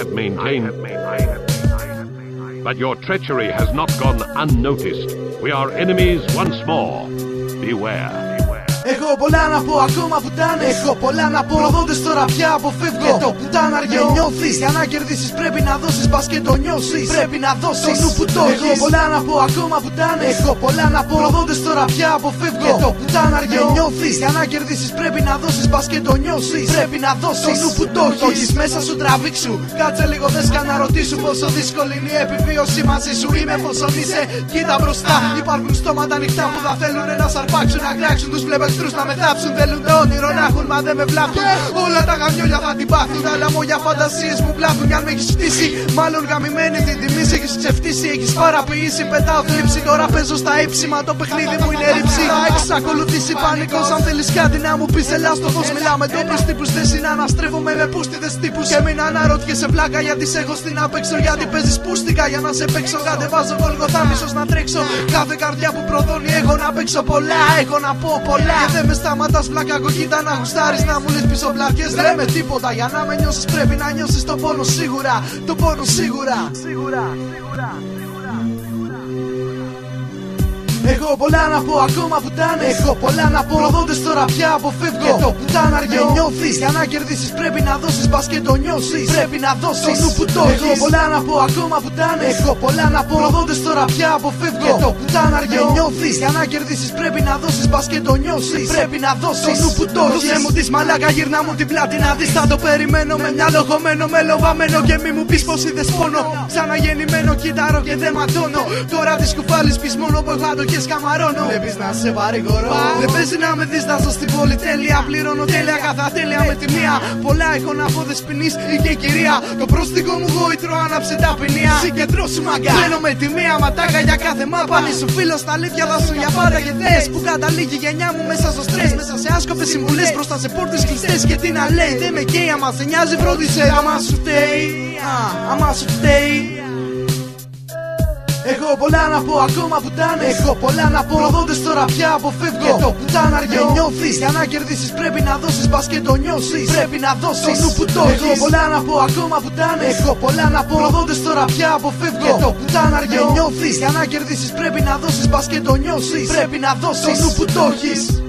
have maintained. But your treachery has not gone unnoticed. We are enemies once more. Beware. Έχω πολλά να πω ακόμα πουτάνες. Έχω πολλά να πω. Προδότες τώρα πια αποφεύγω. Και το πουτάναριο νιώθεις. Για να κερδίσεις πρέπει να δώσεις. Πας και το νιώσεις. Πρέπει να δώσεις. Το νου που το έχεις. Έχω πολλά να πω ακόμα πουτάνες. Έχω πολλά να πω. Προδότες τώρα πια αποφεύγω. Και το πουτάναριο νιώθεις. Για να κερδίσεις πρέπει να δώσεις. Πας και το νιώσεις. Πρέπει να δώσεις. Το νου που το έχεις. Μέσα σου τραβήξου. Κάτσε λίγο δες να ρωτήσου πόσο δύσκολη είναι η επιβίωση μαζί σου. Είμαι εφόσον είσαι. Κοίτα μπροστά. Υπάρχουν στόματα ανοιχτά που θα θέλουν να σαρπάξουν. Να κράξουν τους πλευρούς να με θάψουν. Θέλουν το όνειρο να έχουν, μα δεν με βλάπτουν. Όλα τα γαμιόλια θα την πάθουν. Τα λαμόγια φαντασίες μου βλάπτουν. Κι αν με έχεις φτύσει, μάλλον γαμημένη την τιμή. Έχεις ξεφτύσει, έχεις παραποιήσει. Πετάω θλίψη, τώρα παίζω στα ύψημα. Το παιχνίδι μου είναι ρήψη. Θα εξακολουθήσει πανικός. Αν θέλεις κάτι να μου πεις, ελά στο φως. Μιλάω με ντόπιους τύπους. Δεν συναναστρέφομαι με πούστιδες τύπους. Και μην αναρωτιέσαι πλάκα γιατί σε έχω στην απέξω. Γιατί παίζεις πούστικα για να σε παίξω. Κατεβάζω Γολγοθά, μισός να τρέξω. Κάθε καρδιά που προδώνει έχω να παίξω πολλά. Έχω να πω πολλά. Δεν με σταματάς βλάκα κοκκίτα να γουστάρεις. Να μου λες πίσω πλακές. Δεν με τίποτα. Για να με νιώσεις πρέπει να νιώσεις το πόνο σίγουρα. Το πόνο σίγουρα. Έχω πολλά να πω ακόμα πουτάνες. Έχω πολλά να πω. Προδότες τώρα πια αποφεύγω. Και το πουτάναριο νιώθεις. Για να κερδίσεις πρέπει να δώσεις. Πας και το νιώσεις. Πρέπει να δώσεις. Το νου που το έχεις. Έχω πολλά να πω ακόμα πουτάνες. Έχω πολλά να πω. Προδότες τώρα πια αποφεύγω. Και το πουτάναριο νιώθεις. Για να κερδίσεις πρέπει να δώσεις. Πας και το νιώσεις. Πρέπει να δώσεις. Το νου που το έχεις. Δώσε μου της μαλάκα, γυρνά μου την πλάτη να δεις. Θα το περιμένω με μυαλό χωμένο, με λοβαμένο. Και μη μου πεις πως είδες πόνο. Ξαναγεννημένο κυτάρω και δεν ματώνω. Τώρα τις κουφάλεις πεις μόνο που εγώ και σκαμαρώνω. Βλέπεις να σε παρηγορώ. Δεν παίζει να με δεις να ζω στην πολυτέλεια. Πληρώνω τέλεια καθ' ατέλεια με τη μία. Πολλά έχω να πω δεσποινής ή και κυρία. Το πρόστιχο μου γόητρο άναψε τα ποινία. Συγκεντρώσου μαγκά. Μένω με τη μία ματάκα για κάθε μάπα. Αν σου φίλο στα αλήθεια θα σου για πάντα και θες. Που καταλήγει η γενιά μου μέσα στο στρες. Μέσα σε άσκοπες συμβουλές μπροστά σε πόρτες κλειστές. Και τι να λέει, δεν με καίει άμα σε νοιάζει φρόντισε. Άμα σου φταίει, άμα σου φταίει. Έχω πολλά να πω ακόμα πουτάνες. Έχω πολλά να πω. Προδότες τώρα πια αποφεύγω. Και το πουτάναριο νιώθεις. Για να κερδίσεις πρέπει να δώσεις. Πας και το νιώσεις. Πρέπει να δώσεις. Το νου που το έχεις. Έχω πολλά να πω ακόμα πουτάνες. Έχω πολλά να πω. Προδότες τώρα πια αποφεύγω. Και το πουτάναριο νιώθεις. Για να κερδίσεις πρέπει να δώσεις. Πας και το νιώσεις. Πρέπει να δώσεις. Το νου που το έχεις.